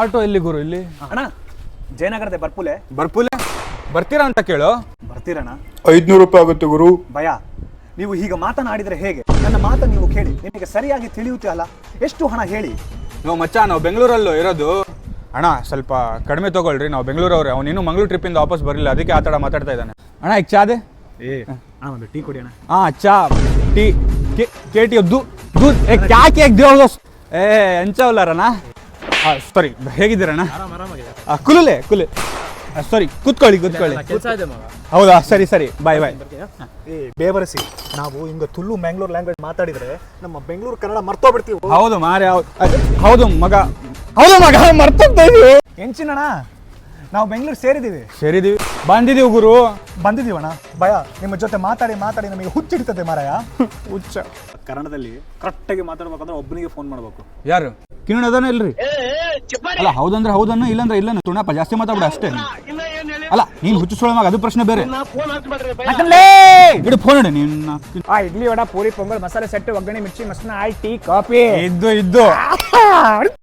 Auto ಎಲ್ಲಿ ಗುರು ಇಲ್ಲಿ? ಅಣ್ಣ ಜಯನಗರದ ಬರ್ಪುಲೆ ಬರ್ತೀರಾ ಅಂತ ಕೇಳು. ಬರ್ತೀರಣ್ಣ? 500 ರೂಪಾಯಿ ಆಗುತ್ತೆ ಗುರು. ಭಯ, ನೀವು ಹೀಗೆ ಮಾತನಾಡಿದರೆ ಹೇಗೆ? ನನ್ನ ಮಾತನ್ನು ನೀವು ಕೇಳಿ, ನಿಮಗೆ ಸರಿಯಾಗಿ ತಿಳಿಯುತ್ತೆ ಅಲ್ಲ? ಎಷ್ಟು ಹಣ ಹೇಳಿ? ನಾವು ನಾವು ಬೆಂಗಳೂರಲ್ಲೂ ಇರೋದು. ಅಣ್ಣ ಸ್ವಲ್ಪ ಕಡಿಮೆ ತಗೊಳ್ರಿ, ನಾವು ಬೆಂಗಳೂರವ್ರೆ. ಅವ್ನು ಇನ್ನೂ ಮಂಗಳೂರು ಟ್ರಿಪ್ಪಿಂದ ವಾಪಸ್ ಬರಲಿಲ್ಲ, ಅದಕ್ಕೆ ಆ ಥರ ಮಾತಾಡ್ತಾ ಇದ್ದಾನೆ. ಅಣ್ಣ ಈಗ ಚಾದೆ ಒಂದು ಟೀ ಕೊಡಿ ಅಣ್ಣ. ಚಾ ಟೀ ಕೇಟಿ दूध क्या केक दो ए ಎಂಚವಲ್ಲರಣ್ಣ. ಸರಿ, ಹೇಗಿದ್ದೀರಣ್ಣ? ಕುಲುಲೆ ಸಾರಿ, ಕೂತ್ಕೊಳ್ಳಿ. ಹೌದಾ, ಸರಿ ಬಾಯ್. ಬೇವರಿಸಿ, ನಾವು ಹಿಂಗ ತುಳು ಮ್ಯಾಂಗ್ಳೂರ್ ಲ್ಯಾಂಗ್ವೇಜ್ ಮಾತಾಡಿದ್ರೆ ನಮ್ಮ ಬೆಂಗಳೂರು ಕನ್ನಡ ಮರ್ತೋಗ್ಬಿಡ್ತೀವಿ. ಹೌದು ಮಾರೆ, ಹೌದು ಮಗ ಮರ್ತೋಗ್ತಾ ಇದೀವಿ. ಎಂಚಿನಣ್ಣ, ನಾವು ಬೆಂಗಳೂರು ಸೇರಿದೀವಿ. ಬಂದಿದೀವಿ ಗುರು. ಬಂದಿದೀವಣ್ಣ. ಭಯ, ನಿಮ್ಮ ಜೊತೆ ಮಾತಾಡಿ ನಮಗೆ ಹುಚ್ಚಿಡ್ತದೆ ಮಾರಾಯ. ಹುಚ್ಚ. ಕನ್ನಡದಲ್ಲಿ ಕರೆಕ್ಟಾಗಿ ಮಾತಾಡ್ಬೇಕಂದ್ರೆ ಒಬ್ಬನಿಗೆ ಫೋನ್ ಮಾಡ್ಬೇಕು. ಯಾರು? ಕಿರಣ್ ಅದಾನ ಇಲ್ರಿ? ಅಲ್ಲ, ಹೌದಂದ್ರೆ ಹೌದನ್ನ, ಇಲ್ಲಂದ್ರೆ ಇಲ್ಲ. ತುಣಪ್ಪ ಜಾಸ್ತಿ ಮಾತಾಡ್ಬಿಡ ಅಷ್ಟೇ. ಅಲ್ಲ, ನೀನ್ ಹುಚ್ಚಿಸೋಳ ಮಗ, ಅದು ಪ್ರಶ್ನೆ ಬೇರೆ. ಇಡು ಫೋನ್ ಇಡು ನೀನ್. ಇಡ್ಲಿ ವಡ ಪೂರಿ ಪೊಂಗಲ್ ಮಸಾಲೆ ಸೆಟ್ ಒಗ್ಗರಣೆ ಮಿರ್ಚಿ ಮಸ್ನ ಆಯ್ ಟೀ ಕಾಫಿ ಇದ್ದು